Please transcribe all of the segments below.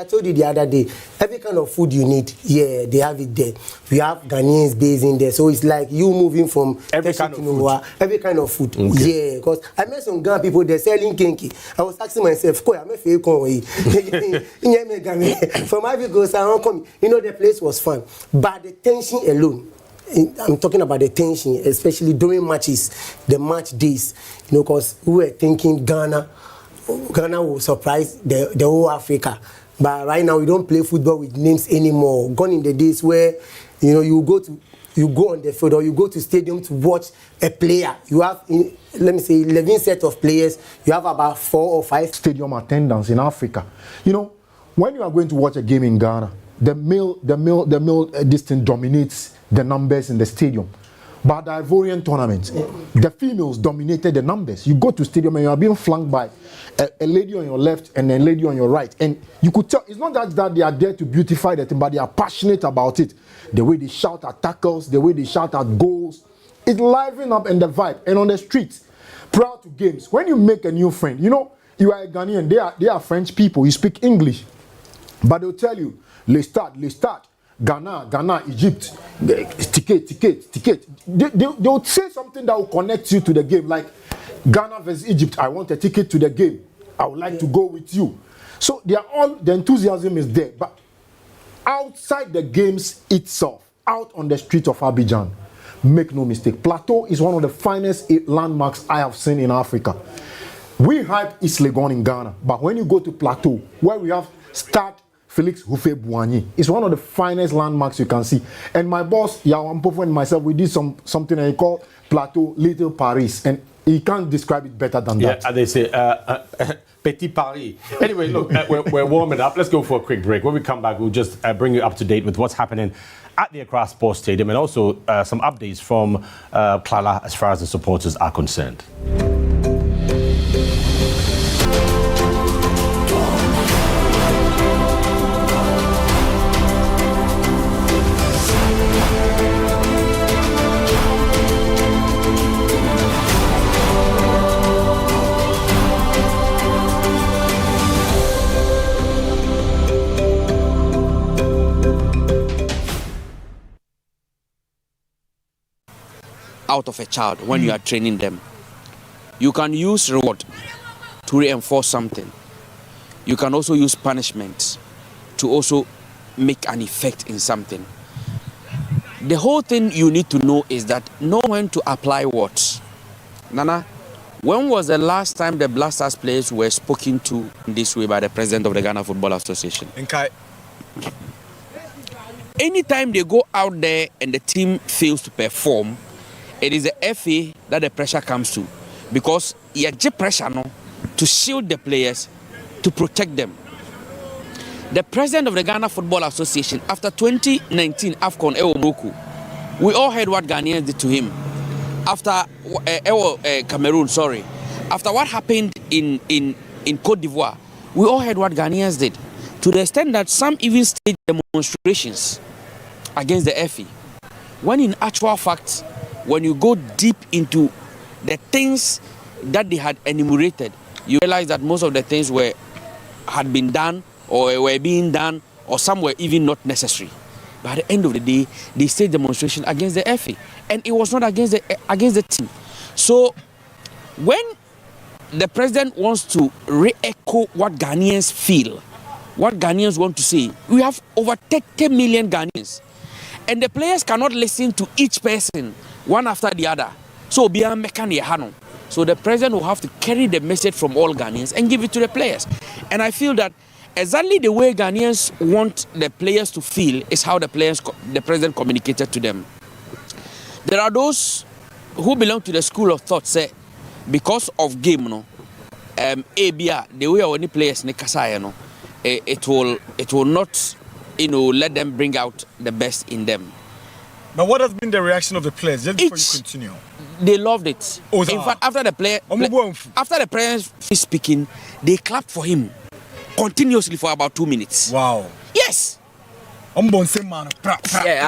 I told you the other day, every kind of food you need, yeah, they have it there. We have Ghanaians based in there, so it's like you moving from every kind of food. Every kind of food. Okay. Yeah, because I met some Ghana people, they're selling kenki. I was asking myself, I'm a fake one. From Ivory Coast, you know, the place was fun, but the tension alone. I'm talking about the tension, especially during matches, the match days. You know, because we were thinking Ghana will surprise the whole Africa. But right now we don't play football with names anymore. Gone in the days where, you know, you go on the field or you go to stadium to watch a player. You have, let me say, 11 set of players. You have about 4 or 5 stadium attendance in Africa. You know, when you are going to watch a game in Ghana, the male this thing dominates the numbers in the stadium. But the Ivorian tournament, the females dominated the numbers. You go to stadium and you are being flanked by a lady on your left and a lady on your right. And you could tell, it's not that they are there to beautify the thing, but they are passionate about it. The way they shout at tackles, the way they shout at goals, it liven up in the vibe. And on the streets, prior to games, when you make a new friend, you know, you are a Ghanaian, they are French people, you speak English. But they'll tell you, let's start. Ghana, Egypt, ticket. They'll say something that will connect you to the game, like Ghana versus Egypt. I want a ticket to the game. I would like to go with you. So they are all, the enthusiasm is there. But outside the games itself, out on the street of Abidjan, make no mistake, Plateau is one of the finest landmarks I have seen in Africa. We hype East Legon in Ghana, but when you go to Plateau, where we have Stade Felix Houphouët-Boigny, it's one of the finest landmarks you can see. And my boss, Yaw Ampofo, and myself, we did something that he called Plateau Little Paris, and he can't describe it better than that. Yeah, they say Petit Paris. Anyway, look, we're warming up. Let's go for a quick break. When we come back, we'll just bring you up to date with what's happening at the Accra Sports Stadium and also some updates from Klala as far as the supporters are concerned. Out of a child when you are training them. You can use reward to reinforce something. You can also use punishment to also make an effect in something. The whole thing you need to know is that know when to apply what. Nana, when was the last time the Blasters players were spoken to in this way by the president of the Ghana Football Association? Anytime they go out there and the team fails to perform, it is the FA that the pressure comes to, because you get pressure no, to shield the players, to protect them. The president of the Ghana Football Association, after 2019 AFCON Morocco, we all heard what Ghanaians did to him. After Cameroon, after what happened in Côte d'Ivoire, we all heard what Ghanaians did, to the extent that some even staged demonstrations against the FA. When in actual fact, when you go deep into the things that they had enumerated, you realize that most of the things had been done or were being done, or some were even not necessary. But at the end of the day, they staged demonstration against the FA, and it was not against the team. So when the president wants to re-echo what Ghanaians feel, what Ghanaians want to say, we have over 30 million Ghanaians, and the players cannot listen to each person one after the other. So the president will have to carry the message from all Ghanaians and give it to the players. And I feel that exactly the way Ghanaians want the players to feel is how the president communicated to them. There are those who belong to the school of thought, say, because of game, the way our players it will not, let them bring out the best in them. But what has been the reaction of the players? Just before you continue. They loved it. In fact, after the president is speaking, they clapped for him continuously for about 2 minutes. Wow. Yes. Yeah,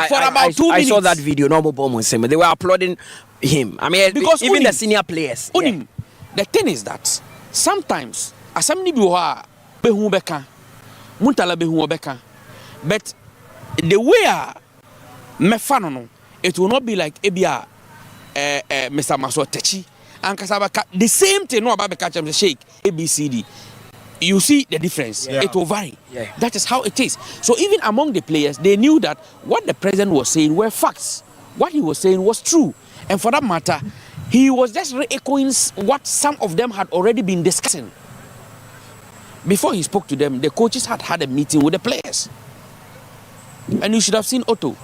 I saw that video. They were applauding him. I mean, because even the senior players. The thing is that sometimes, Muntala be hu obeka. But the way mefano, it will not be like Ebia Mr. Maso Techi and Kasabaka. The same thing no about catch the shake ABCD. You see the difference. Yeah. It will vary. Yeah. That is how it is. So even among the players, they knew that what the president was saying were facts. What he was saying was true. And for that matter, he was just re-echoing what some of them had already been discussing. Before he spoke to them, the coaches had had a meeting with the players. And you should have seen Otto.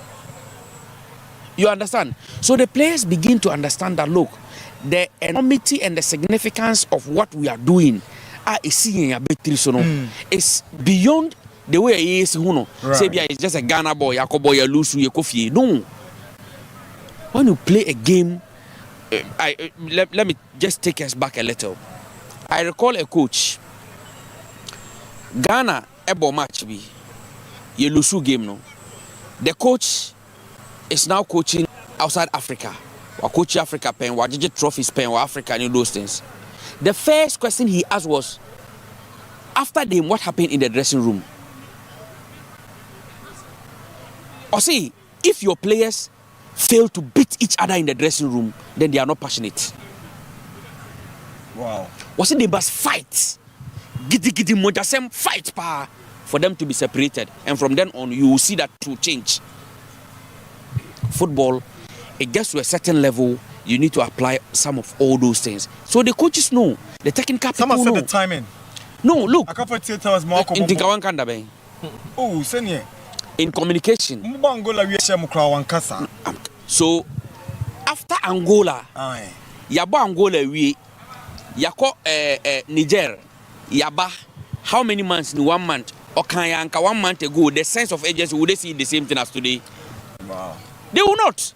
You understand? So the players begin to understand that, look, the enormity and the significance of what we are doing is beyond the way he is. Say, it's just a Ghana boy, Yakobo, Yalusu, Yakofi. No. When you play a game, let me just take us back a little. I recall a coach. Ghana, ebo match be. Yalusu game, no. The coach is now coaching outside Africa. Or coach Africa, pen, or digit trophies, pen, or Africa, and those things. The first question he asked was, after the game, what happened in the dressing room? Or see, if your players fail to beat each other in the dressing room, then they are not passionate. Wow. Was it they must fight? Giddy Mojasem fight pa for them to be separated. And from then on, you will see that to change. Football, it gets to a certain level, you need to apply some of all those things. So the coaches know, the technical people know. Someone said the timing. No, look. A couple of theaters more. Oh, senior. In communication. So after Angola, Yaba Angola we Yako Niger, Yaba, how many months in 1 month? Okanyanka 1 month ago, the sense of agency, would they see the same thing as today? Wow. They will not.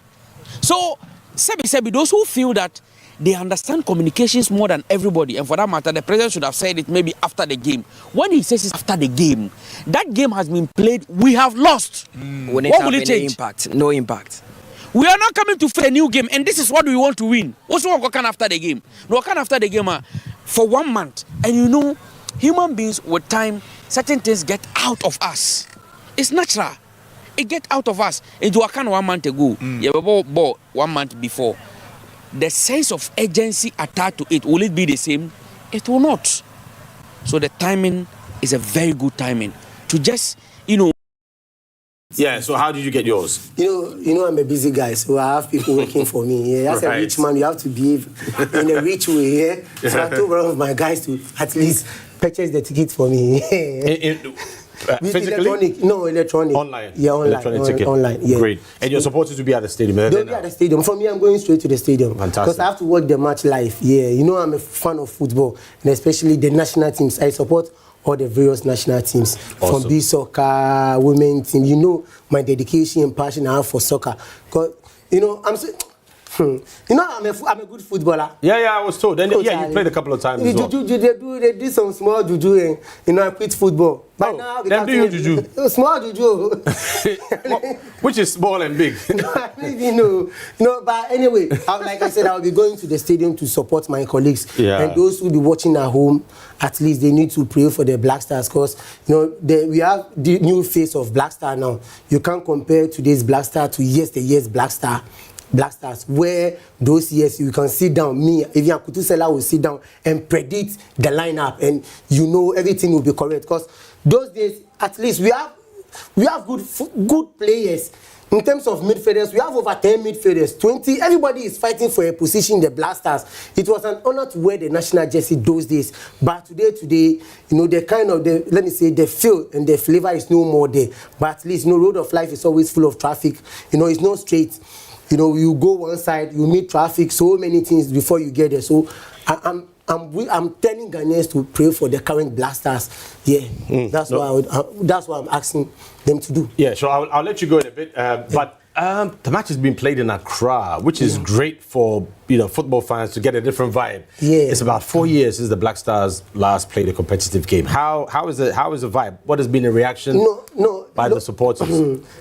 So Sebi, those who feel that they understand communications more than everybody, and for that matter, the president should have said it maybe after the game. When he says it's after the game, that game has been played, we have lost. What will it change? Impact? No impact. We are not coming to play a new game, and this is what we want to win. What's what can after the game? No, can after the game for 1 month. And you know, human beings with time, certain things get out of us. It's natural. It get out of us. Into a can 1 month ago, you bought 1 month before. The sense of urgency attached to it, will it be the same? It will not. So the timing is a very good timing to just, Yeah, so how did you get yours? You know, I'm a busy guy, so I have people working for me. Yeah, as a rich man, you have to behave in a rich way. Yeah? So I told one of my guys to at least purchase the ticket for me. Physically? Electronic. Online? Yeah, online. Electronic ticket. Online, yeah. Great. And you're supposed to be at the stadium? They'll be at the stadium. For me, I'm going straight to the stadium. Fantastic. Because I have to watch the match live. Yeah, you know, I'm a fan of football, and especially the national teams. I support all the various national teams. Awesome. From beach soccer, women team. You know, my dedication and passion I have for soccer. Because, you know, I'm a good footballer. Yeah, I was told. Then, you played a couple of times as well. They do some small juju, and, I quit football. But now, then do you juju? Small juju. Which is small and big. But anyway, like I said, I'll be going to the stadium to support my colleagues. Yeah. And those who be watching at home, at least they need to pray for the Black Stars, because we have the new face of Black Star now. You can't compare today's Black Star to yesterday's Black Stars, where those years you can sit down, me, Evian Kutusela will sit down and predict the lineup, and everything will be correct. Because those days, at least we have good players. In terms of midfielders, we have over 10 midfielders, 20. Everybody is fighting for a position in the Black Stars. It was an honor to wear the national jersey those days. But today, the kind of the feel and the flavor is no more there. But at least, road of life is always full of traffic. It's not straight. You go one side, you meet traffic, so many things before you get there. So I'm telling Ghanaians to pray for the current Black Stars. Yeah, that's what I'm asking them to do. Yeah, so I'll let you go in a bit. But the match has been played in Accra, which is great for football fans to get a different vibe. Yeah, it's about 4 years since the Black Stars last played a competitive game. How is the vibe? What has been the reaction? No. By the supporters.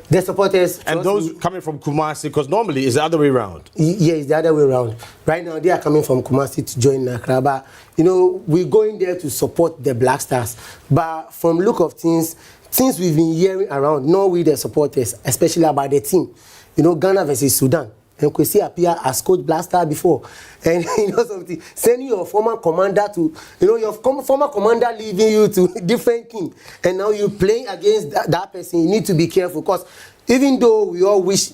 The supporters. And those coming from Kumasi, because normally it's the other way around. Yeah, it's the other way around. Right now, they are coming from Kumasi to join Accra. But, you know, we're going there to support the Black Stars. But from look of things we've been hearing around, not with the supporters, especially about the team. You know, Ghana versus Sudan. And Kwesi appear as coach Black Star before. And you know something, sending your former commander to, you know, your former commander leaving you to different team. And now you're playing against that person. You need to be careful. Because even though we all wish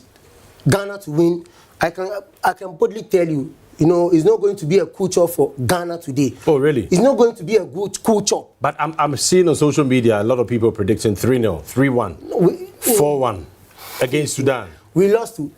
Ghana to win, I can boldly tell you, you know, it's not going to be a culture for Ghana today. Oh, really? It's not going to be a good culture. But I'm seeing on social media a lot of people predicting 3-0, 3-1, 4-1 against Sudan. We lost to,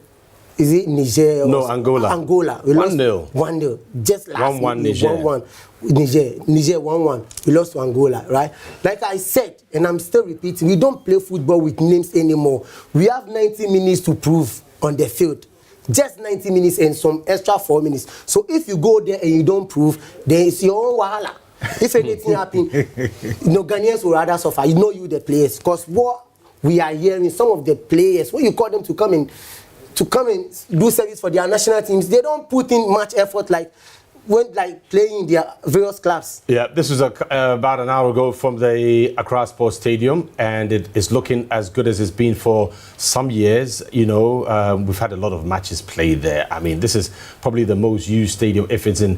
is it Niger? No, Angola. Angola. We 1-0. 1-0. Just last 1-1 week, Niger. 1-1. Niger 1-1. We lost to Angola, right? Like I said, and I'm still repeating, we don't play football with names anymore. We have 90 minutes to prove on the field. Just 90 minutes and some extra 4 minutes. So if you go there and you don't prove, then it's your own wahala. If anything happens, you know, Ghanaians will rather suffer. You know, you the players. Because what we are hearing, some of the players, when you call them to come and do service for their national teams, they don't put in much effort like when playing in their various clubs. Yeah, this was about an hour ago from the Accra Sports Stadium, and it is looking as good as it's been for some years. You know, we've had a lot of matches played there. I mean, this is probably the most used stadium if it's in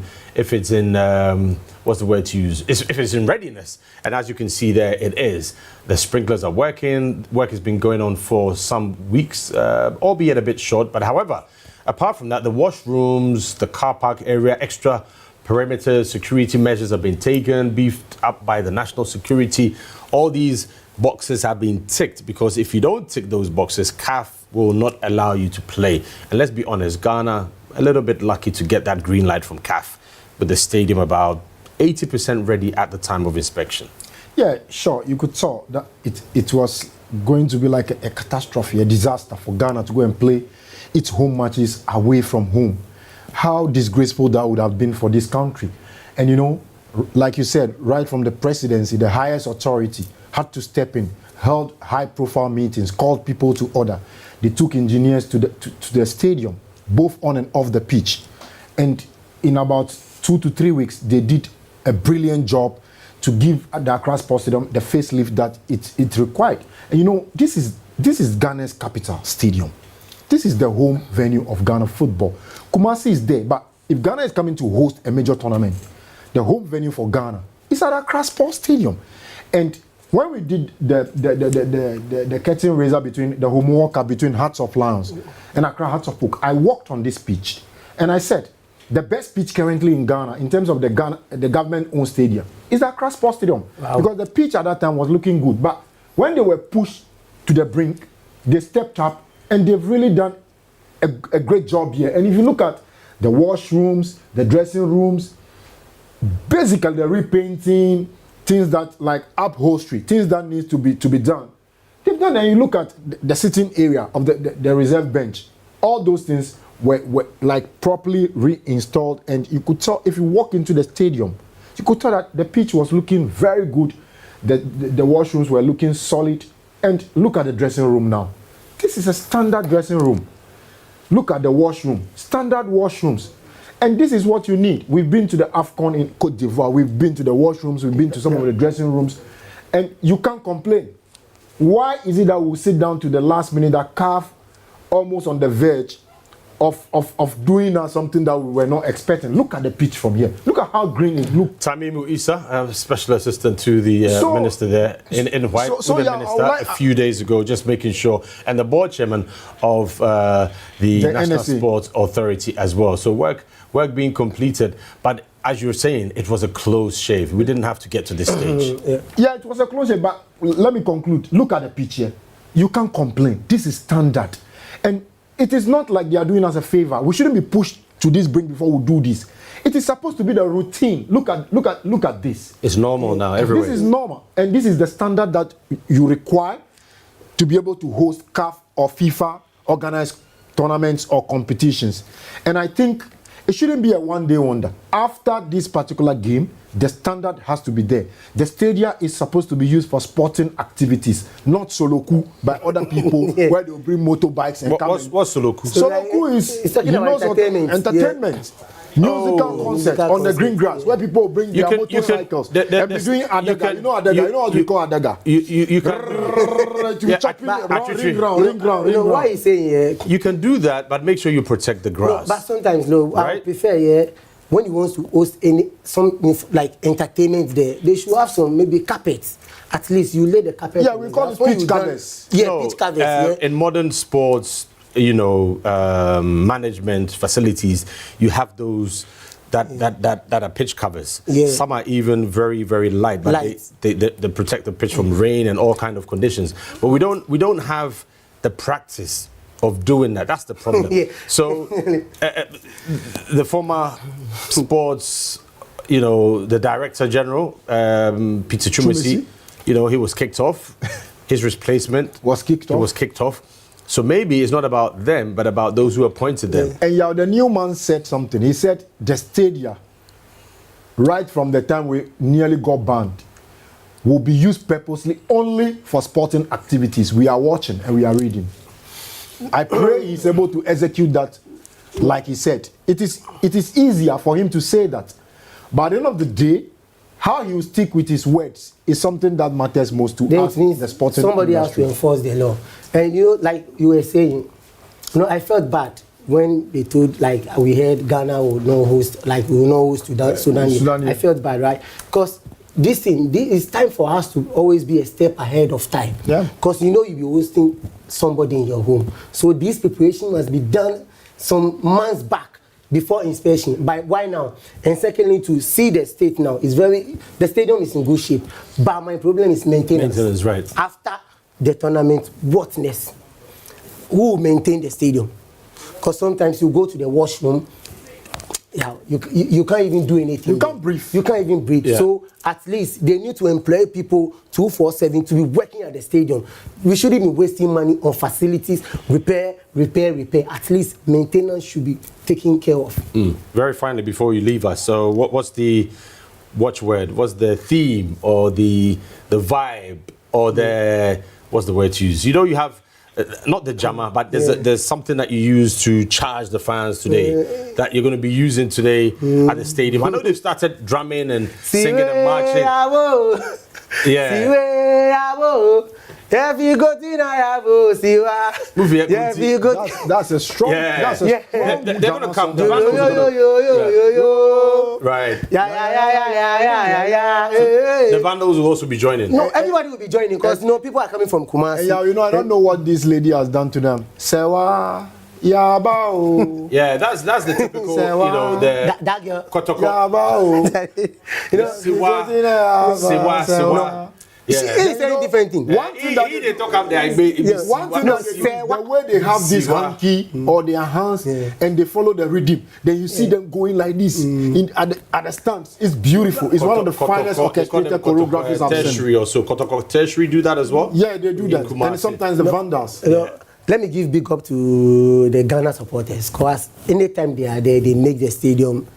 what's the word to use? If it's in readiness. And as you can see there, it is. The sprinklers are working. Work has been going on for some weeks, albeit a bit short. But however, apart from that, the washrooms, the car park area, extra perimeter security measures have been taken, beefed up by the national security. All these boxes have been ticked, because if you don't tick those boxes, CAF will not allow you to play. And let's be honest, Ghana, a little bit lucky to get that green light from CAF, with the stadium about 80% ready at the time of inspection. Yeah, sure. You could tell that it was going to be like a catastrophe, a disaster for Ghana to go and play its home matches away from home. How disgraceful that would have been for this country. And you know, like you said, right from the presidency, the highest authority had to step in, held high-profile meetings, called people to order. They took engineers to the stadium, both on and off the pitch. And in about 2 to 3 weeks, they did a brilliant job to give the Accra Sports Stadium the facelift that it required. And you know, this is Ghana's capital stadium. This is the home venue of Ghana football. Kumasi is there, but if Ghana is coming to host a major tournament, the home venue for Ghana is at Accra Sports Stadium. And when we did the curtain raiser between the homework cup between Hearts of Lions and Accra Hearts of Oak, I walked on this pitch and I said, the best pitch currently in Ghana, in terms of the government-owned stadium, is the Accra Sports Stadium. Wow. Because the pitch at that time was looking good. But when they were pushed to the brink, they stepped up, and they've really done a great job here. And if you look at the washrooms, the dressing rooms, basically the repainting, things that like upholstery, things that needs to be done, they've done. And you look at the sitting area of the reserve bench, all those things were like properly reinstalled, and you could tell if you walk into the stadium, you could tell that the pitch was looking very good, the washrooms were looking solid, and look at the dressing room now. This is a standard dressing room. Look at the washroom, standard washrooms, and this is what you need. We've been to the AFCON in Côte d'Ivoire, we've been to the washrooms, we've been to some of the dressing rooms, and you can't complain. Why is it that we sit down to the last minute, that CAF almost on the verge of doing something that we were not expecting? Look at the pitch from here. Look at how green it looks. Tamimu Issa, special assistant to the minister there in white, the minister a few days ago, just making sure, and the board chairman of the National NSC. Sports Authority as well. So work being completed, but as you were saying, it was a close shave. We didn't have to get to this stage. Yeah, it was a close shave, but let me conclude. Look at the pitch here. You can't complain. This is standard. And it is not like they are doing us a favor. We shouldn't be pushed to this brink before we do this. It is supposed to be the routine. Look at this. It's normal now everywhere. This is normal, and this is the standard that you require to be able to host CAF or FIFA organized tournaments or competitions. And I think It shouldn't be a one-day wonder. After this particular game, the standard has to be there. The stadium is supposed to be used for sporting activities, not soloku by other people where they'll bring motorbikes and what's soloku? Soloku is entertainment. Musical concert on the green grass where people bring their motorcycles and be doing adaga. You know adaga? You know what we call adaga? You can ring ground. You know why he's saying you can do that, but make sure you protect the grass. No, but sometimes I prefer when you want to host some like entertainment there, they should have some maybe carpets. At least you lay the carpet. Yeah, we call it pitch covers. Pitch covers. In modern sports, management facilities, you have those that are pitch covers. Yeah. Some are even very, very light, but they protect the pitch from rain and all kind of conditions. But we don't have the practice of doing that. That's the problem. So the former sports, the director general, Peter Chumisi, he was kicked off. His replacement was kicked off. So maybe it's not about them, but about those who appointed them. And the new man said something. He said the stadia, right from the time we nearly got banned, will be used purposely only for sporting activities. We are watching and we are reading. I pray he's able to execute that, like he said. It is easier for him to say that. But at the end of the day, how he will stick with his words is something that matters most to us, the sporting somebody industry. has to enforce the law. And like you were saying, I felt bad when they told, like, we heard Ghana will not host, like, we will not host Sudan. I felt bad, right? Because this is time for us to always be a step ahead of time. Yeah. Because you'll be hosting somebody in your home. So this preparation must be done some months back before inspection. Why now? And secondly, to see the state now the stadium is in good shape. But my problem is maintenance. Maintenance, right. After the tournament, whatness? Who will maintain the stadium? Because sometimes you go to the washroom, you can't even do anything. You can't breathe. You can't even breathe. Yeah. So at least they need to employ people 247 to be working at the stadium. We shouldn't be wasting money on facilities, repair. At least maintenance should be taken care of. Very finally, before you leave us, so what's the watchword? What's the theme or the vibe or what's the word to use? You have not the jammer, but there's something that you use to charge the fans today that you're going to be using today at the stadium. I know they've started drumming and singing and marching. If you go to Nayabo, that's a strong. That's a strong. They're going to come. Right. The Vandals will also be joining. No, everybody will be joining because people are coming from Kumasi. I don't know what this lady has done to them. Sewa. Yabao. Yeah, that's the typical, that girl. Kotoko. Yabao. Siwa. Yeah. It's a different thing. One thing that they talk up there, the way they have this hanky or their hands and they follow the rhythm, then you see them going like this at the stance. It's beautiful. It's one of the finest orchestrated choreographies I've seen. Tertiary also. Kotoko Tertiary do that as well? Yeah, they do that. And sometimes the Vandals. Let me give big up to the Ghana supporters because anytime they are there, they make the stadium.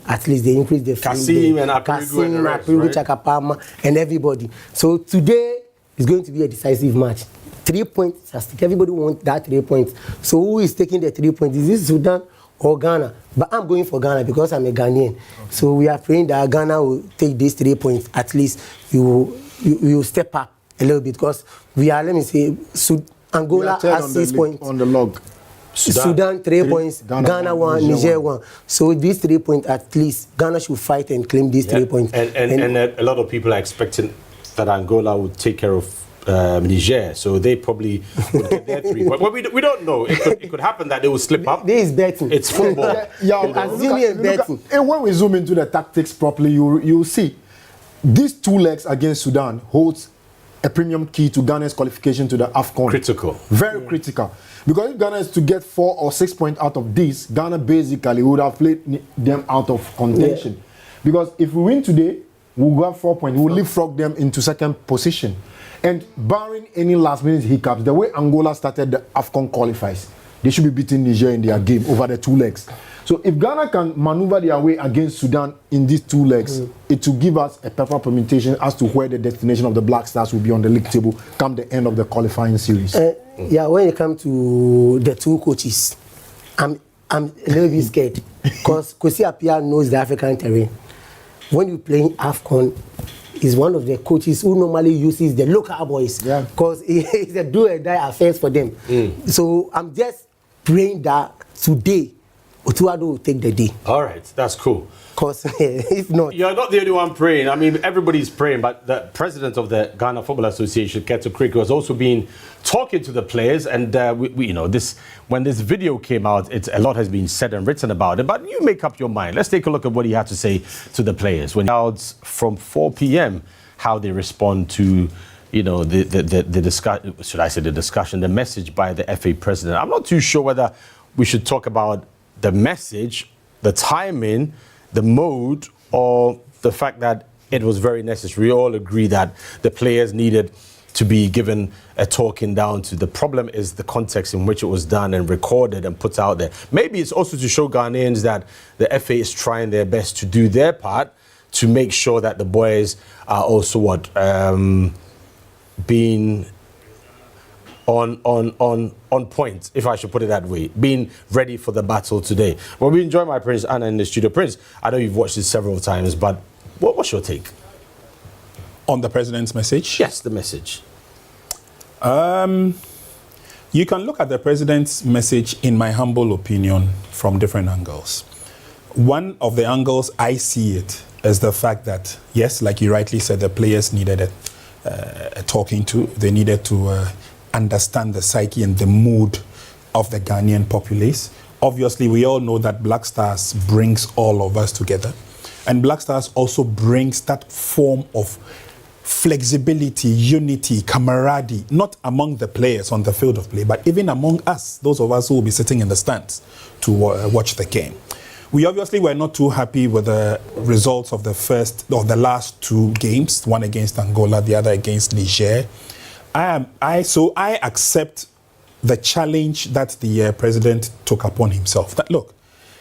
At least they increase the Kasim and Apirigu, Chakapama and everybody. So today is going to be a decisive match. 3 points. Everybody wants that 3 points. So who is taking the 3 points? Is this Sudan or Ghana? But I'm going for Ghana because I'm a Ghanaian. So we are praying that Ghana will take these 3 points. At least you will step up a little bit because we are, let me say, Angola has 6 points. On the log. Sudan 3 points, Ghana 1, Niger 1. So these 3 points, at least Ghana should fight and claim these 3 points. And a lot of people are expecting that Angola would take care of Niger, so they probably would get their 3 points. But we don't know. It could happen that they will slip up. This is betting. It's football. Betting. And when we zoom into the tactics properly, you'll see these 2 legs against Sudan holds a premium key to Ghana's qualification to the AFCON. Critical. Very critical. Because if Ghana is to get 4 or 6 points out of this, Ghana basically would have played them out of contention. Yeah. Because if we win today, we'll have 4 points. We'll leapfrog them into second position. And barring any last-minute hiccups, the way Angola started the AFCON qualifiers, they should be beating Niger in their game over the 2 legs. So if Ghana can maneuver their way against Sudan in these 2 legs, it will give us a perfect permutation as to where the destination of the Black Stars will be on the league table come the end of the qualifying series. Yeah, when it comes to the 2 coaches, I'm a little bit scared because Kwesi Appiah knows the African terrain. When you play AFCON, he's one of the coaches who normally uses the local boys because it's a do or die affairs for them. So I'm just praying that today Otuado will take the day. All right, that's cool. Because if not... You're not the only one praying. I mean, everybody's praying, but the president of the Ghana Football Association, Keto Kriko, has also been talking to the players. And, we, you know, when this video came out, a lot has been said and written about it. But you make up your mind. Let's take a look at what he had to say to the players. When from 4 p.m., how they respond to... You know, the discussion, should I say the discussion, the message by the FA president. I'm not too sure whether we should talk about the message, the timing, the mode, or the fact that it was very necessary. We all agree that the players needed to be given a talking down to. The problem is the context in which it was done and recorded and put out there. Maybe it's also to show Ghanaians that the FA is trying their best to do their part to make sure that the boys are also being on point, if I should put it that way, being ready for the battle today. Well, we enjoy my Prince Anna in the studio. Prince, I know you've watched this several times, but what's your take? On the president's message? Yes, the message. You can look at the president's message, in my humble opinion, from different angles. One of the angles I see it is the fact that, yes, like you rightly said, the players needed a talking to. They needed to understand the psyche and the mood of the Ghanaian populace. Obviously, we all know that Black Stars brings all of us together. And Black Stars also brings that form of flexibility, unity, camaraderie, not among the players on the field of play, but even among us, those of us who will be sitting in the stands to watch the game. We obviously were not too happy with the results of the last 2 games, one against Angola, the other against Niger. So I accept the challenge that the president took upon himself. That look,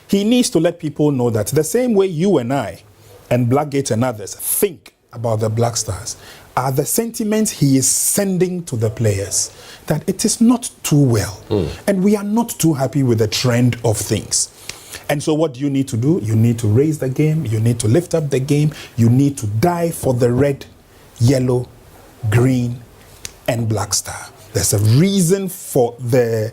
he needs to let people know that the same way you and I and Blackgate and others think about the Black Stars are the sentiments he is sending to the players, that it is not too well. And we are not too happy with the trend of things. And so what do you need to do? You need to raise the game. You need to lift up the game. You need to die for the red, yellow, green, and Black Star. There's a reason for the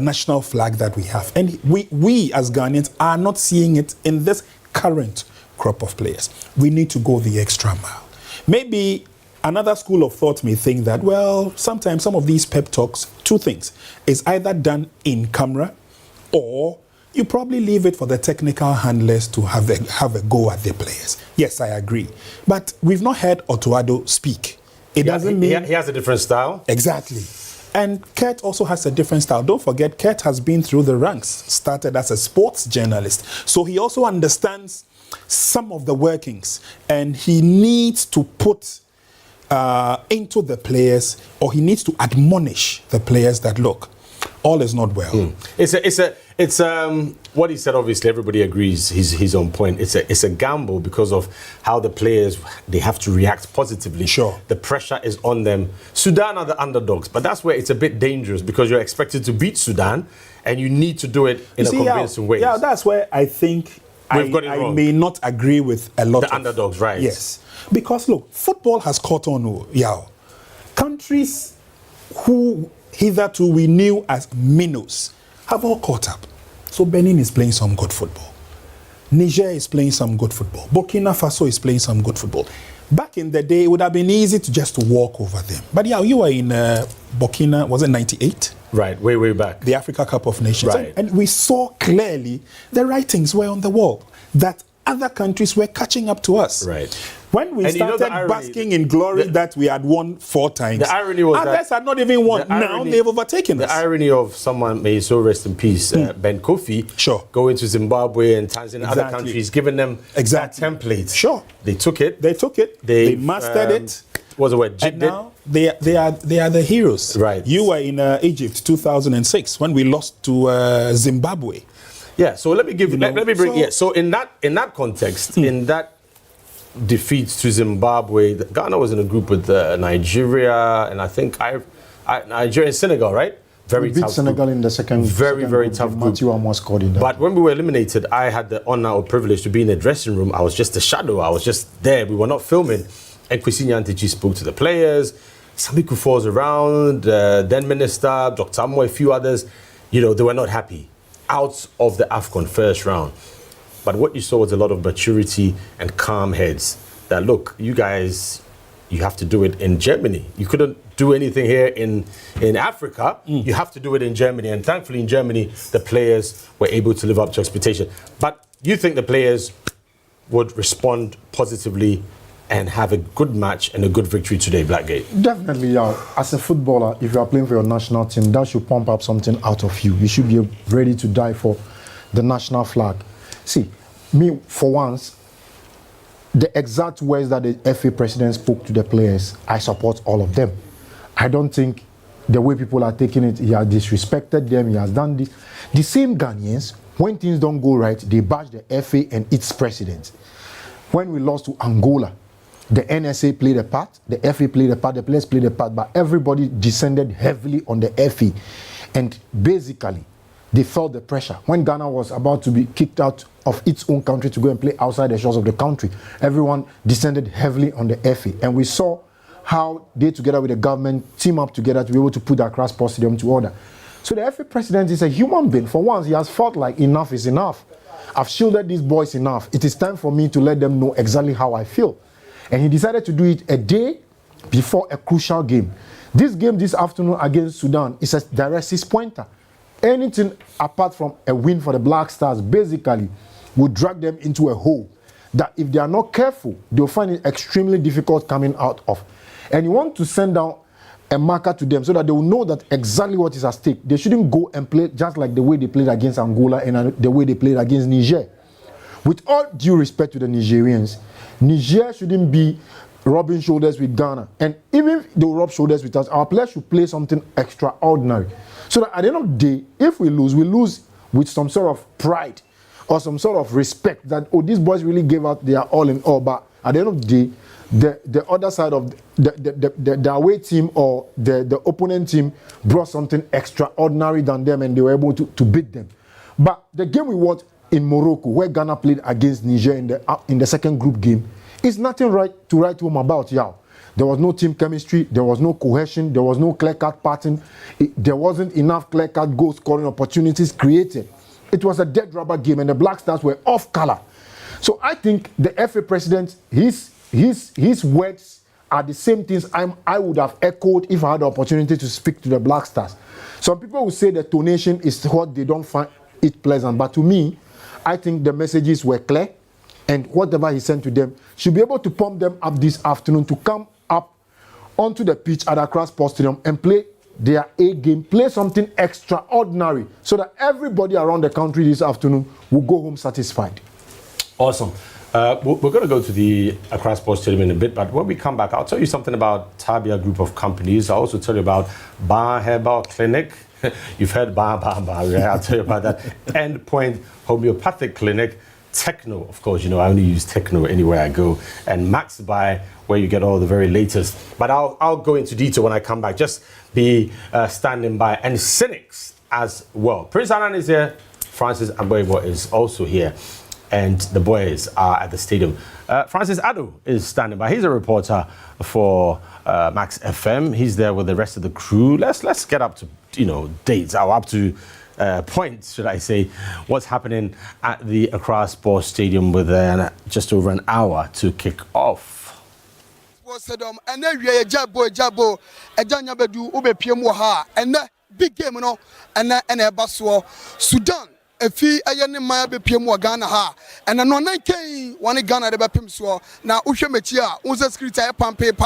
national flag that we have. And we as Ghanaians are not seeing it in this current crop of players. We need to go the extra mile. Maybe another school of thought may think that, well, sometimes some of these pep talks, 2 things, is either done in camera or you probably leave it for the technical handlers to have a go at the players. Yes, I agree. But we've not heard Otuado speak. It doesn't mean... He has a different style. Exactly. And Kurt also has a different style. Don't forget, Kurt has been through the ranks, started as a sports journalist. So he also understands some of the workings. And he needs to put into the players, or he needs to admonish the players that, look, all is not well. It's what he said. Obviously, everybody agrees he's on point. It's a gamble because of how the players, they have to react positively. Sure. The pressure is on them. Sudan are the underdogs, but that's where it's a bit dangerous because you're expected to beat Sudan, and you need to do it in a convincing way. Yeah, that's where I think I may not agree with a lot of the underdogs, right? Yes, because look, football has caught on. Countries who hitherto we knew as minnows have all caught up. So Benin is playing some good football. Niger is playing some good football. Burkina Faso is playing some good football. Back in the day, it would have been easy to just walk over them. But you were in Burkina, was it 98? Right, way back. The Africa Cup of Nations. Right. And we saw clearly the writings were on the wall that other countries were catching up to us. Right. When we started basking in glory that we had won 4 times, the irony was others had not even won. Now they've overtaken us. The irony of someone, may so rest in peace, Ben Kofi, going to Zimbabwe and Tanzania, other countries, giving them that template. Sure. They took it. They mastered it. Was a word. And now they are the heroes. Right. You were in Egypt 2006 when we lost to Zimbabwe. Yeah, so let me bring. So in that context, in that defeat to Zimbabwe, Ghana was in a group with Nigeria, and I think Nigeria and Senegal, right? We beat Senegal in the second. Very tough group. Matthew almost scored in that. But when we were eliminated, I had the honor or privilege to be in the dressing room. I was just a shadow. I was just there. We were not filming. And Kwesi Nyantakyi spoke to the players. Sami Kufuor was around. Then Minister, Dr. Amo, a few others. They were not happy out of the AFCON first round. But what you saw was a lot of maturity and calm heads. That look, you guys, you have to do it in Germany. You couldn't do anything here in Africa. You have to do it in Germany. And thankfully in Germany, the players were able to live up to expectation. But you think the players would respond positively and have a good match and a good victory today, Blackgate? Definitely, yeah. As a footballer, if you are playing for your national team, that should pump up something out of you. You should be ready to die for the national flag. See, me, for once, the exact words that the FA president spoke to the players, I support all of them. I don't think the way people are taking it, he has disrespected them, he has done this. The same Ghanaians, when things don't go right, they bash the FA and its president. When we lost to Angola, the NSA played a part, the FA played a part, the players played a part, but everybody descended heavily on the FA. And basically, they felt the pressure. When Ghana was about to be kicked out of its own country to go and play outside the shores of the country, everyone descended heavily on the FA. And we saw how they, together with the government, team up together to be able to put the Accra Sports Stadium to order. So the FA president is a human being. For once, he has felt like enough is enough. I've shielded these boys enough. It is time for me to let them know exactly how I feel. And he decided to do it a day before a crucial game. This game this afternoon against Sudan is a direct 6-pointer. Anything apart from a win for the Black Stars basically would drag them into a hole that if they are not careful, they'll find it extremely difficult coming out of. And you want to send down a marker to them so that they will know that exactly what is at stake. They shouldn't go and play just like the way they played against Angola and the way they played against Niger. With all due respect to the Nigerians, Niger shouldn't be rubbing shoulders with Ghana. And even if they rub shoulders with us, our players should play something extraordinary. So that at the end of the day, if we lose with some sort of pride or some sort of respect that, oh, these boys really gave out their all in all. But at the end of the day, the other side of the away team or the opponent team brought something extraordinary than them and they were able to beat them. But the game we watched in Morocco, where Ghana played against Niger in the second group game, is nothing right to write home about. Yeah, there was no team chemistry, there was no cohesion, there was no clear-cut pattern, there wasn't enough clear-cut goal-scoring opportunities created. It was a dead rubber game, and the Black Stars were off color. So I think the FA president, his words are the same things I would have echoed if I had the opportunity to speak to the Black Stars. Some people will say the tonation is what they don't find it pleasant, but to me, I think the messages were clear, and whatever he sent to them should be able to pump them up this afternoon to come up onto the pitch at Accra Sports Stadium and play their A game, play something extraordinary, so that everybody around the country this afternoon will go home satisfied. Awesome. We're going to go to the Accra Sports Stadium in a bit, but when we come back, I'll tell you something about Tabia Group of Companies. I'll also tell you about Bar Herbal Clinic. You've heard Bar, yeah, I'll tell you about that. Endpoint Homeopathic Clinic. Techno, of course, I only use Techno anywhere I go. And Max Buy, where you get all the very latest. But I'll go into detail when I come back. Just be standing by. And Cynics as well. Prince Alan is here. Francis Aboibo is also here. And the boys are at the stadium. Francis Addo is standing by. He's a reporter for Max FM. He's there with the rest of the crew. Let's get up to dates. Up to points, should I say? What's happening at the Accra Sports Stadium with just over an hour to kick off. Big game, and Sudan. If he ayane maya be PM Ghana ha and no 9K one Ghana de pim so na uhwe mechia unse script ay pam paper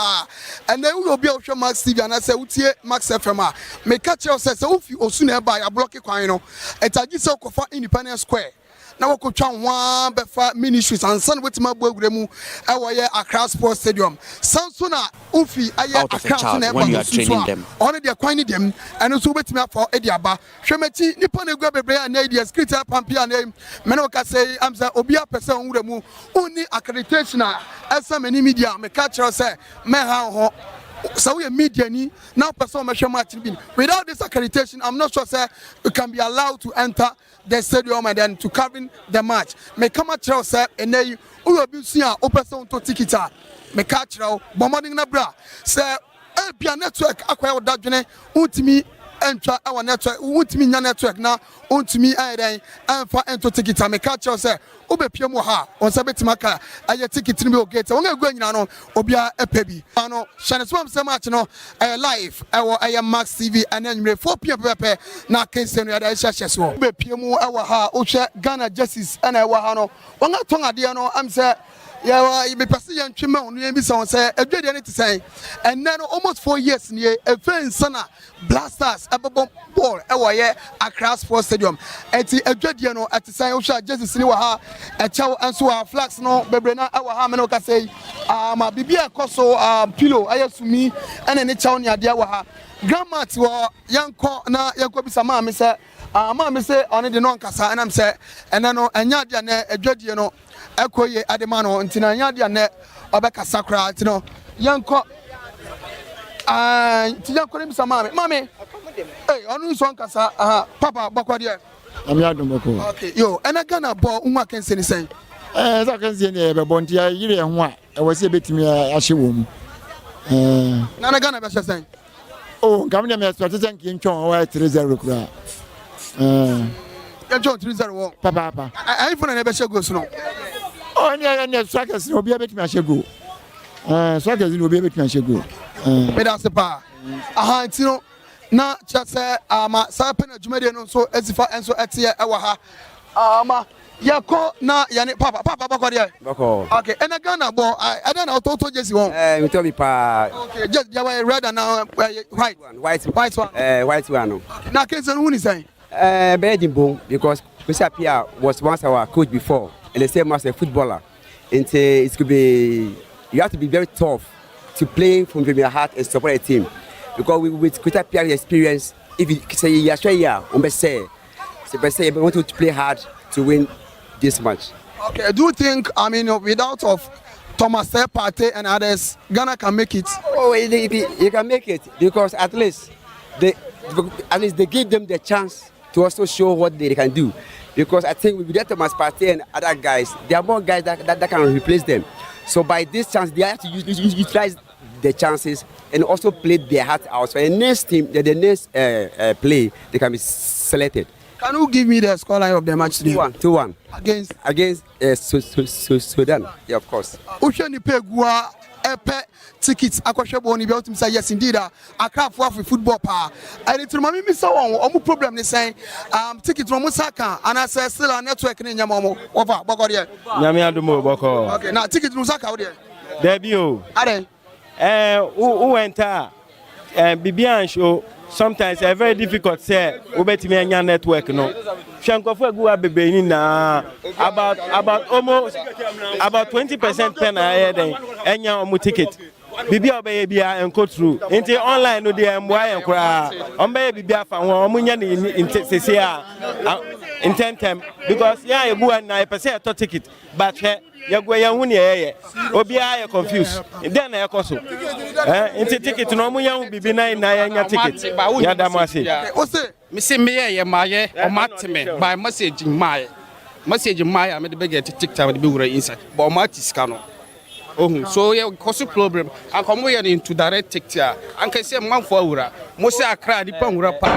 and then we will be uhwe Max TV and I say utie Max FM a me catch you say ufi osu na ba ya block kwan no etagi se kofa Independence Square na wakotwa one befa ministries and san wetima boaguremu e wo ye Accra Sports Stadium sanso na ufi aye Accra so na e ba training them on the kwan ni dem eno so betimi afọ e di aba hwemeti nipa na egua bebre na idea script pampia na me na ka say amza obi a person wuremu uni accreditation a esa many media me catch say me ha ho. So we are media ni now person measure match without this accreditation I'm not sure say we can be allowed to enter the stadium and then to covering the match me come at say and then we will be see a person to ticket me catch now bombarding na bra say bia network akwa that dwene untimi enter our network untimi nya network na untimi then amfa enter ticket me catch say obepia mu ha on say betima ka aye ticket ni be o gate won agua nyina no obia epebi ano shane so am say match no live aye Max TV and anyway 4 pm pepe na kense no ya da hye so obepia mu ha o hwe Ghana Decisive and ha no won aton ade no am say yeah, you be passing young children on the sound say a good to say, and then almost 4 years near a friend sana blasters a ball Accra Sports Stadium. At a good at the sign of just a chow and so our flags no bebrena our hamanoka say my bibia coso pillow I have to me and then it's on your dear waha grandma to young co na yakobi sama me say mammy say on the non casa and I'm say and I know and yadia a good Ekoye Ademano ntina nya dia ne obeka sakra tino yanko ti yanko ni sama mame eh onu so nkasa papa bakwade am ya dum bako okay yo ena Ghana ball unwa kense ni sen za kense ni e be bonti ya yire ho a e wase betimi ahye wo mu na Ghana be sen oh ngam ne me expect ten kin twon wa 3-0 kura John 3-0 papa I phone na be shego so no oh ne strikers no bia betimi ahye go strikers no bia betimi ahye go me da se pa ntino na chase ama sape na jumade no so ezifa enso etie e wa ha yako na yani papa bakwade bako okay ena Ghana bo I don't know toto jesi won me to be pa okay just ya red and now white one white one na kense no huni say Bedimbo because Mr. Pia was once our coach before and the same as a footballer. And it could be you have to be very tough to play from your heart and support a team. Because with Mr. Pia's experience, if you say you say you want to play hard to win this match. Okay, do you think without of Thomas Partey and others, Ghana can make it? Oh, you can make it because at least they give them the chance to also show what they can do. Because I think with that Thomas Partey and other guys, there are more guys that can replace them. So by this chance, they have to utilize the chances and also play their heart out. So the next team, the next play, they can be selected. Can you give me the scoreline of the match today? 2-1. Against Sudan. Yeah, of course. Tickets akwahwebo ni be otum say yes indeed Accra for football pa and to mama mi say won problem ni say ticket no musaka and I say still network ni nyama mo over boko there nyame adumo boko okay now ticket musaka wo there there bi o ade who enter bibian show sometimes it's very difficult say obetimi anya network no hwankofo agu abebe ni na about almost about 20% pen ahead enya omu ticket bibia obeye bia enko through into online no dey mboa enkura ombe bibia fa ho omunya ni sese a intentem because ya ebu na e pese to ticket but yagwe ya hu ne ye obia ya confused then na ekoso into ticket no omunya hu bibi na ya nya ticket ya damase o se me se me ye maye o matime by message maye me de be TikTok de be wura inside but o matiska no so yeah, cause problem. I come here into direct TikTok. I can say man for ura. Mo say Accra di pan ura pa.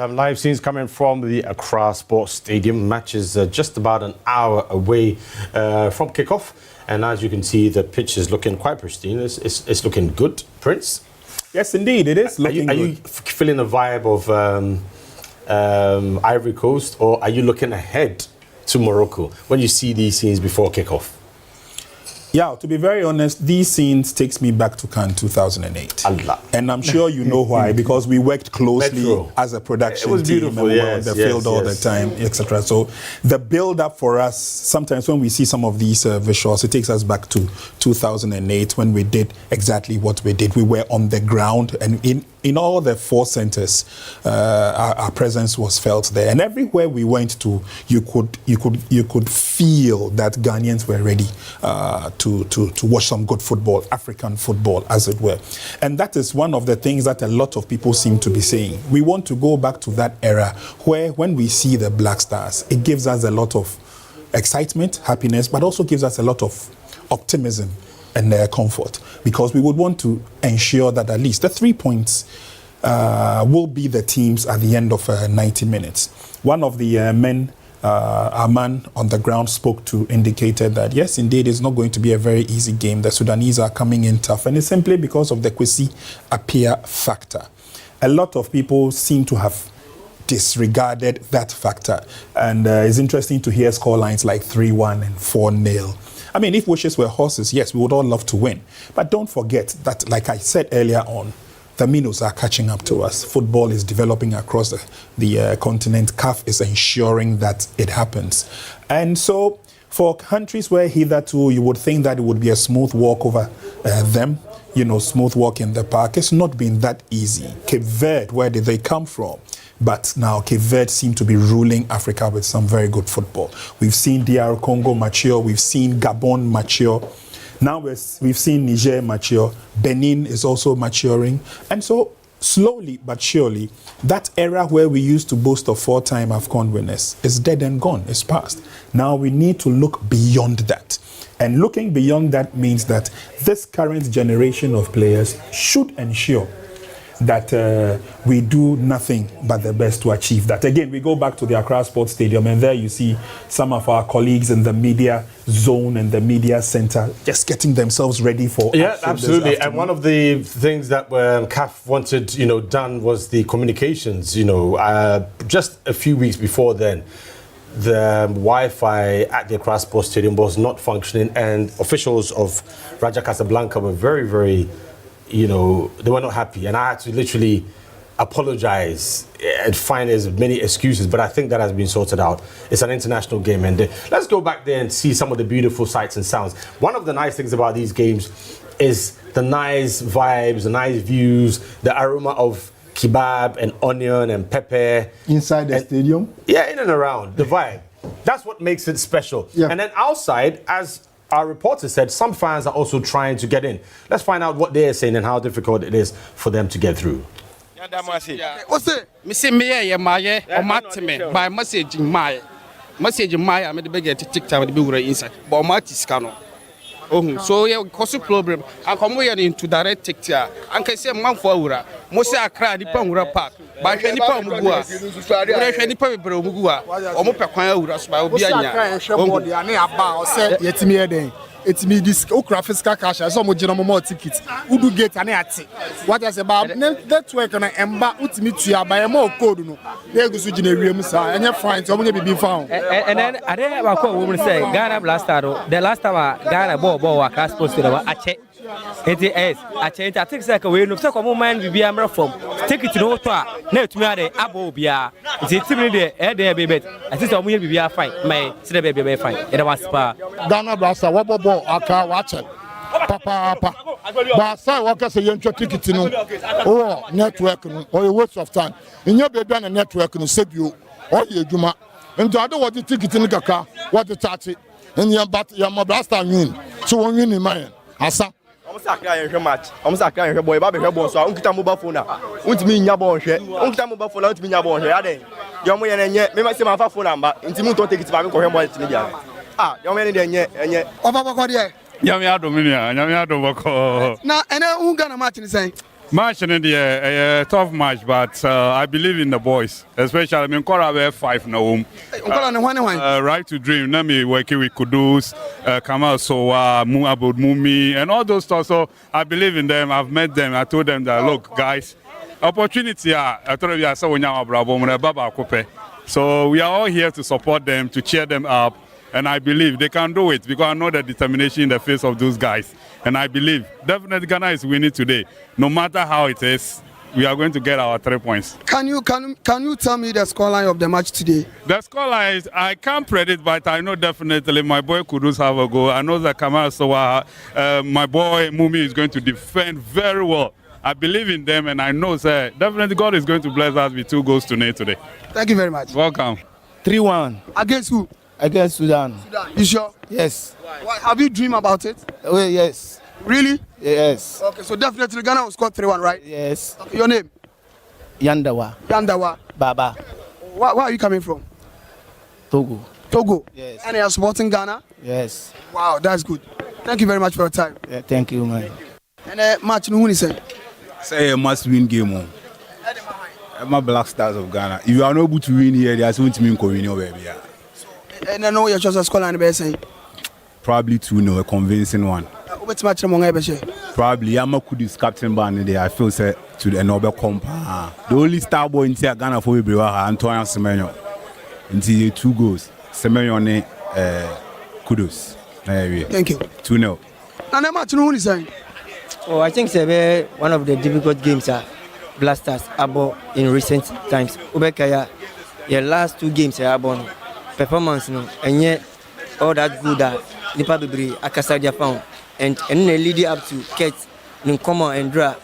Live scenes coming from the Accra Sports Stadium. Match is just about an hour away from kickoff, and as you can see, the pitch is looking quite pristine. It's looking good, Prince. Yes, indeed, it is looking good. Are you feeling the vibe of Ivory Coast, or are you looking ahead to Morocco when you see these scenes before kickoff? Yeah, to be very honest, these scenes takes me back to Cannes 2008. Allah. And I'm sure you know why, because we worked closely as a production team and we were on the field all the time, etc. So the build-up for us, sometimes when we see some of these visuals, it takes us back to 2008 when we did exactly what we did. We were on the ground, and in all the 4 centers, our presence was felt there. And everywhere we went to, you could feel that Ghanaians were ready to watch some good football, African football, as it were. And that is one of the things that a lot of people seem to be saying. We want to go back to that era where when we see the Black Stars, it gives us a lot of excitement, happiness, but also gives us a lot of optimism and comfort, because we would want to ensure that at least the 3 points will be the teams at the end of 90 minutes. One of the men, our man on the ground spoke to, indicated that yes, indeed, it's not going to be a very easy game. The Sudanese are coming in tough, and it's simply because of the Kwesi Appiah factor. A lot of people seem to have disregarded that factor, and it's interesting to hear scorelines like 3-1 and 4-0. I mean, if wishes were horses, yes, we would all love to win. But don't forget that, like I said earlier on, the minnows are catching up to us. Football is developing across the continent. CAF is ensuring that it happens. And so for countries where hitherto you would think that it would be a smooth walk over them, smooth walk in the park, it's not been that easy. Cape Verde, where did they come from? But now Cape Verde seem to be ruling Africa with some very good football. We've seen DR Congo mature. We've seen Gabon mature. Now we've seen Niger mature. Benin is also maturing. And so slowly but surely, that era where we used to boast of 4-time AFCON winners is dead and gone. It's past. Now we need to look beyond that. And looking beyond that means that this current generation of players should ensure that we do nothing but the best to achieve that. Again, we go back to the Accra Sports Stadium, and there you see some of our colleagues in the media zone and the media center just getting themselves ready for action. Absolutely. And one of the things that CAF wanted, done was the communications. Just a few weeks before then, the Wi-Fi at the Accra Sports Stadium was not functioning, and officials of Raja Casablanca were very, very they were not happy, and I had to literally apologize and find as many excuses, but I think that has been sorted out. It's an international game, and let's go back there and see some of the beautiful sights and sounds. One of the nice things about these games is the nice vibes, the nice views, the aroma of kebab and onion and pepper. Inside the stadium? Yeah, in and around, the vibe. That's what makes it special. Yeah. And then outside, as our reporter said, some fans are also trying to get in. Let's find out what they're saying and how difficult it is for them to get through. What's it? By message in my I made the big TikTok with the big inside. But my scanner. So yeah, cause problem. I come here into direct TikTok. And can say man for ura. Most Accra the Pangura Park. By any pound Mugua. Any pound Mugua. Or Mopakwa ura so by Obianya. Yet me it's me this Okrafiska cash as some more tickets. Who do get an ati? What is about network and emba ultimate by a more code? No, there goes to Generium, and you're fine, so I'm going to be found. And then I didn't have a woman say Ghana last time. The last time Ghana bought a cash posted over a check. It is a change. I think like a way of talk of man will be a from. Take it to no tour. No to me, Abobia. It's a there, baby. I think I'm going to be a fine. My baby fine. It was spa. Ghana Blasta, Wabo, Aka, watch it. Papa, but I work as a young ticket or network or a waste of time. In your baby and a network and save you or your Juma. And the other what the ticket in the car, what the touch it. And your Blasta win. So one win in mine. Asa. Match. I'm saying, boy, Baby, so I don't mobile phone. Won't mean your bone share. Won't mobile phone out to me your bone share. Young man, and yet, maybe my phone number. Intimate don't take it back for him. Young man, and yet, Yamia Dominia, Yamia Dovako. Now, and who gonna match in saying? Match in a tough match, but I believe in the boys, especially I mean, Kora 5 no right to dream, Nami working with Kudus, Kamal Sowa, Muabud Mumi, and all those stuff. So I believe in them. I've met them. I told them that look, guys, opportunity. I told you I saw Bravo, Baba Kope. So we are all here to support them, to cheer them up. And I believe they can do it because I know the determination in the face of those guys. And I believe definitely Ghana is winning today. No matter how it is, we are going to get our 3 points. Can you tell me the scoreline of the match today? The scoreline is, I can't predict, but I know definitely my boy Kudus have a goal. I know that Kamal Sowa, my boy Mumi is going to defend very well. I believe in them, and I know, sir, definitely God is going to bless us with 2 goals today. Thank you very much. Welcome. 3-1 Against who? against Sudan. You sure? Yes. Why? Have you dreamed about it? Oh, yes. Really? Yes. Okay, so definitely Ghana will score 3-1, right? Yes. Okay, your name? Yandawa. Yandawa. Baba. Where are you coming from? Togo. Togo? Yes. And you're supporting Ghana? Yes. Wow, that's good. Thank you very much for your time. Yeah, thank you, man. And match, who is it? Say a must-win game. I'm a Black Stars of Ghana. If you are not able to win here, there's something to win over here. And I know you're just a scholar and the Probably 2-0, a convincing one. Which match among every Probably I'm a Kudus captain band there. I feel set to the Nobel compa. The only star boy in Ghana for Ibriwa, Antoine Semenyo. Until 2 goals. Semenyo Kudus. Thank you. 2-0. And the match, who is it? Oh, I think it's one of the difficult games Blasters about in recent times. Ubekaya, your last 2 games about performance, no, and yet all that good that Nipa Bibri Akasadia found, and then leading up to Kate, Nkoma and Dra,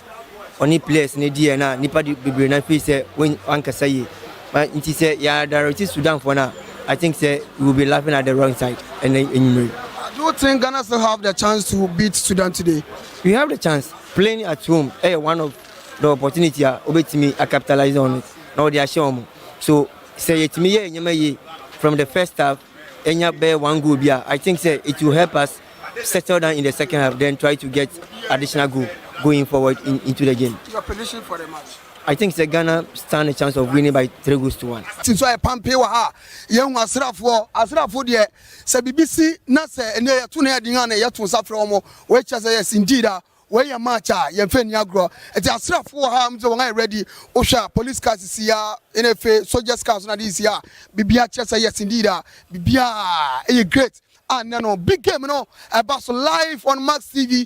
only players in the DNA, Nipa Bibri na face when Ankasaye, but it is yeah, directly Sudan for now. I think we will be laughing at the wrong side and then Do you think Ghana still have the chance to beat Sudan today? We have the chance playing at home. One of the opportunity obetimi capitalize on it. Now they are showing. So say it me from the first half, enya be 1 goal bia. I think say it will help us settle down in the second half, then try to get additional goal going forward into the game. Your prediction for the match? I think Ghana stand a chance of winning by 3-1. Since I pampe wa ha, young Asrafo there, say BBC na say ene ya tuna dinga na ya tun safra omo, we cha say yes indeed where your match ye fe ni agro. Et Asrafo ha mzo wanga ready, osha police cars is here, NFA soldiers cars na this here. Bibia cha say yes indeed, Bibia e great. And no big game, about live on Max TV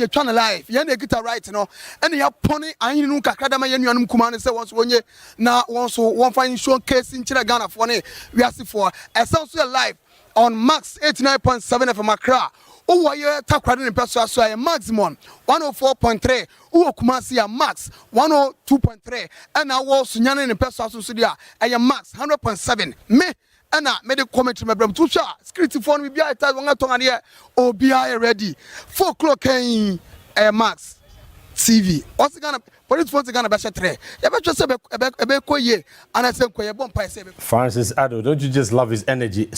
a channel live. Yene get right, and you have pony. I know Kakadama Yan Kumane say once one year now also one fine showcase in Ghana for we are for essentially live on Max 89.7 FM Accra. Oh, yeah, Takrad in Pessoa, so a maximum 104.3. Oh, Kumasi Max 102.3. And now also Yan in Pessoa Sudia, I am Max 100.7. Me. And I made a comment to my brother. Tusha, script phone we be at here. Oh, be ready. 4 o'clock in Max TV. What's gonna put it for the Ghana Basha 3? You better just a and I said, Francis Addo, don't you just love his energy?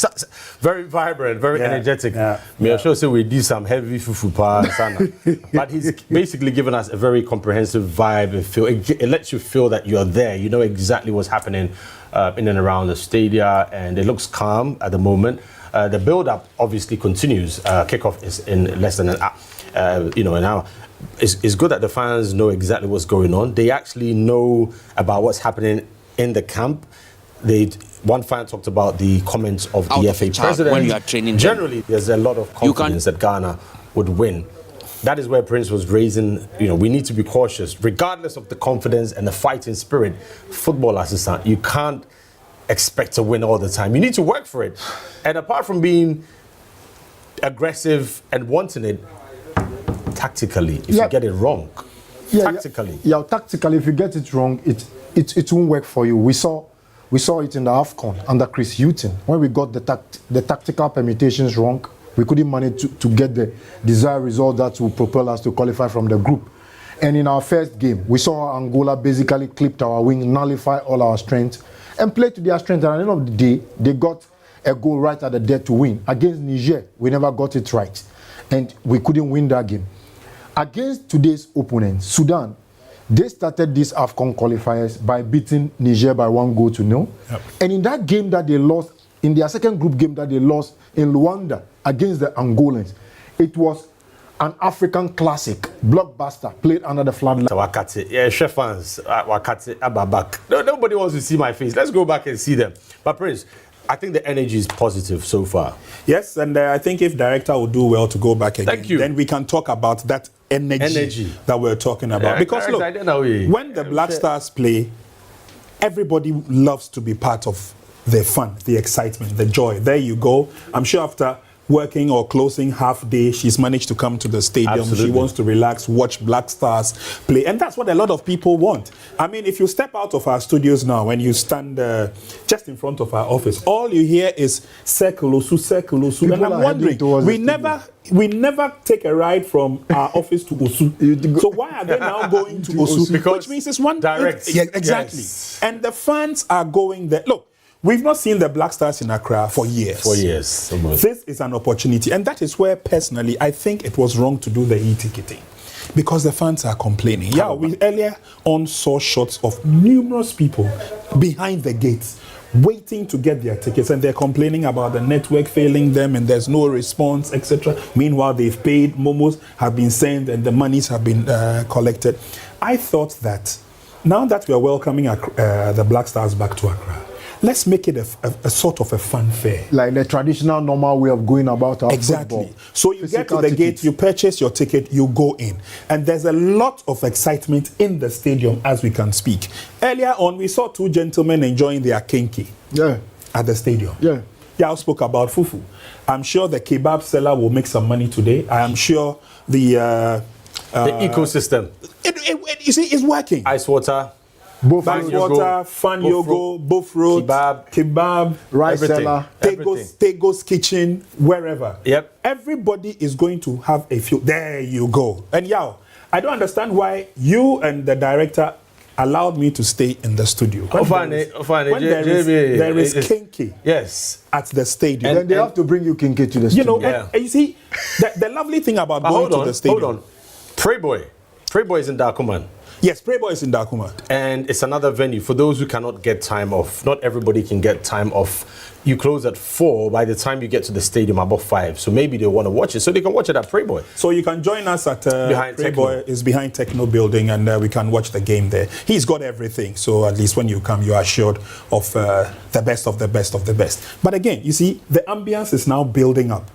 Very vibrant, very energetic. Me sure say we do some heavy fufu sana. But he's basically given us a very comprehensive vibe and feel. It lets you feel that you're there. You know exactly what's happening in and around the stadia, and it looks calm at the moment. The build-up obviously continues. Kickoff is in less than an hour. It's good that the fans know exactly what's going on. They actually know about what's happening in the camp. One fan talked about the comments of the FA president. When you are training generally, there's a lot of confidence that Ghana would win. That is where Prince was raising, we need to be cautious. Regardless of the confidence and the fighting spirit, football assistant, you can't expect to win all the time. You need to work for it. And apart from being aggressive and wanting it, tactically, if you get it wrong, tactically, if you get it wrong, it won't work for you. We saw it in the AFCON under Chris Hughton when we got the tactical permutations wrong. We couldn't manage to get the desired result that will propel us to qualify from the group. And in our first game, we saw Angola basically clipped our wing, nullify all our strength, and play to their strength. And at the end of the day, they got a goal right at the dead to win. Against Niger, we never got it right, and we couldn't win that game. Against today's opponent, Sudan, they started these AFCON qualifiers by beating Niger by 1-0. Yep. And in that game that they lost, in their second group game that they lost in Luanda against the Angolans, it was an African classic, blockbuster, played under the floodlight. Wakati, yeah, chef fans, Wakati, Ababak. Nobody wants to see my face. Let's go back and see them. But Prince, I think the energy is positive so far. Yes, and I think if director will do well to go back again, Thank you. then we can talk about that energy that we're talking about. Yeah, because look, when the Black Stars play, everybody loves to be part of the fun, the excitement, the joy. There you go. I'm sure after working or closing half day, she's managed to come to the stadium. Absolutely. She wants to relax, watch Black Stars play. And that's what a lot of people want. I mean, if you step out of our studios now, when you stand just in front of our office, all you hear is circle Osu. And I'm wondering, we never take a ride from our office to Osu. So why are they now going to Osu? Because which means it's one direct. Yeah, exactly. Yes. And the fans are going there. Look, we've not seen the Black Stars in Accra for years. This is an opportunity. And that is where, personally, I think it was wrong to do the e-ticketing. Because the fans are complaining. Yeah, we earlier on saw shots of numerous people behind the gates waiting to get their tickets, and they're complaining about the network failing them and there's no response, etc. Meanwhile, they've paid, momos have been sent, and the monies have been collected. I thought that now that we are welcoming the Black Stars back to Accra, let's make it a sort of a fun fair. Like the traditional normal way of going about our football. So you get to the gate, you purchase your ticket, you go in. And there's a lot of excitement in the stadium as we can speak. Earlier on, we saw two gentlemen enjoying their kinky at the stadium. Yao spoke about fufu. I'm sure the kebab seller will make some money today. I am sure the ecosystem. You see, it's working. Ice water. Fan Yogo, Buff Road, Kebab, Rice Cellar, Tego's Kitchen, wherever. Yep. Everybody is going to have a few. There you go. And Yao, I don't understand why you and the director allowed me to stay in the studio. When there is kinky at the stadium. And then they have to bring you kinky to the studio. You know, and you see, the lovely thing about going to the stadium. Hold on. Prayboy is in Dakuman. Yes, Prayboy is in Dakuma. And it's another venue. For those who cannot get time off, not everybody can get time off. You close at 4. By the time you get to the stadium, about 5. So maybe they want to watch it. So they can watch it at Prayboy. So you can join us at Prayboy. Is behind Techno Building, and we can watch the game there. He's got everything. So at least when you come, you are assured of the best of the best of the best. But again, you see, the ambience is now building up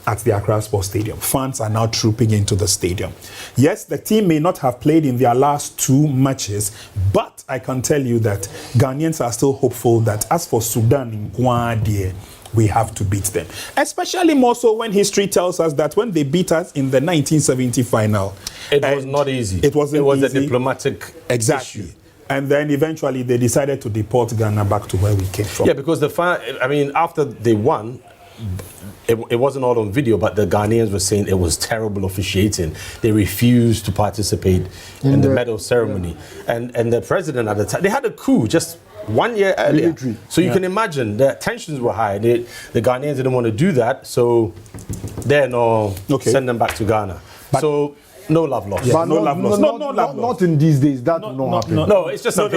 at the Accra Sports Stadium. Fans are now trooping into the stadium. Yes, the team may not have played in their last 2 matches, but I can tell you that Ghanaians are still hopeful that as for Sudan in Guadie, we have to beat them. Especially more so when history tells us that when they beat us in the 1970 final, it was not easy. It was a diplomatic issue. And then eventually they decided to deport Ghana back to where we came from. Yeah, because after they won, it wasn't all on video, but the Ghanaians were saying it was terrible officiating. They refused to participate in the medal ceremony. And the president at the time, they had a coup just 1 year earlier. Military. So you can imagine the tensions were high. The Ghanaians didn't want to do that, so send them back to Ghana. So no love lost. But no love lost. Not in these days. That will not happen. No, it's just no.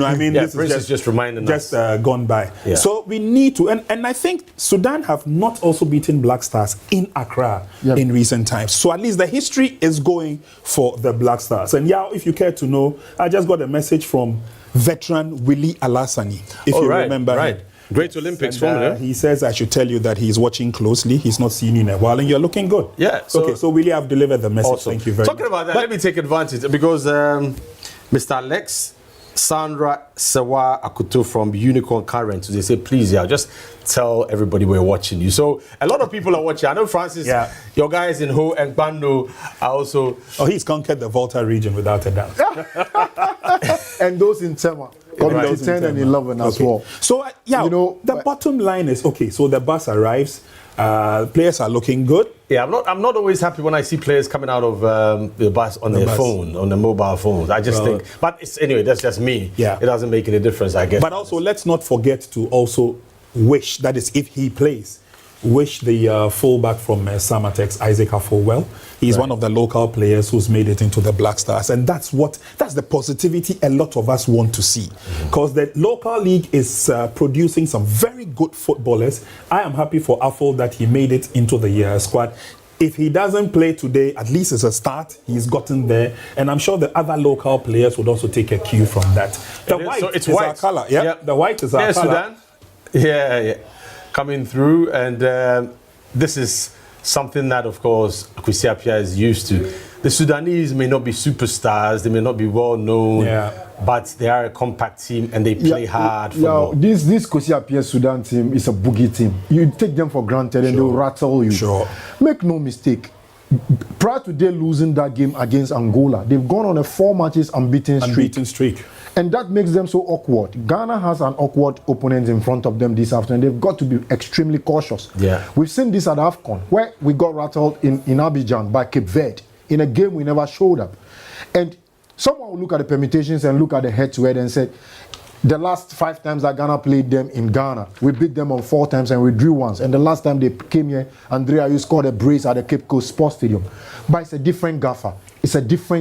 I mean, this is just reminding us. Just gone by. Yeah. So we need to, and I think Sudan have not also beaten Black Stars in Accra in recent times. So at least the history is going for the Black Stars. And if you care to know, I just got a message from veteran Willie Alassani, if you remember him. Great Olympics formula. He says I should tell you that he's watching closely. He's not seen you in a while, and you're looking good. Yeah. So Willie, I've delivered the message. Awesome. Thank you very much. Talking about that, let me take advantage because Mr. Alex, Sandra Sewa Akuto from Unicorn Current, they say, please, just tell everybody we're watching you. So a lot of people are watching. I know Francis, your guys in Ho and Bando are also. Oh, he's conquered the Volta region without a doubt. And those in Tema. Coming to 10 and 11 as well. So, the bottom line is, so the bus arrives, players are looking good. Yeah, I'm not always happy when I see players coming out of the bus on their phone, on the mobile phones. I just think, but anyway, that's just me. Yeah. It doesn't make any difference, I guess. But also, let's not forget to also wish, that is, if he plays, wish the fullback from Samatex, Isaac Afo, well. He's one of the local players who's made it into the Black Stars. And that's the positivity a lot of us want to see. Because the local league is producing some very good footballers. I am happy for Afo that he made it into the squad. If he doesn't play today, at least it's a start. He's gotten there. And I'm sure the other local players would also take a cue from that. The white is our color. Yeah, the white is our color. Sudan? Yeah. coming through, and this is something that, of course, Kwesi Appiah is used to. The Sudanese may not be superstars, they may not be well known, but they are a compact team and they play hard football. This Kwesi Appiah Sudan team is a boogie team. You take them for granted and they'll rattle you. Make no mistake. Prior to they losing that game against Angola, they've gone on a 4 matches unbeaten streak. And that makes them so awkward. Ghana has an awkward opponent in front of them this afternoon. They've got to be extremely cautious. We've seen this at AFCON, where we got rattled in Abidjan by Cape Verde in a game we never showed up. And someone will look at the permutations and look at the head-to-head and say, the last 5 times that Ghana played them in Ghana, we beat them on 4 times and we drew once. And the last time they came here, Andrea, you scored a brace at the Cape Coast Sports Stadium. But it's a different gaffer. It's a different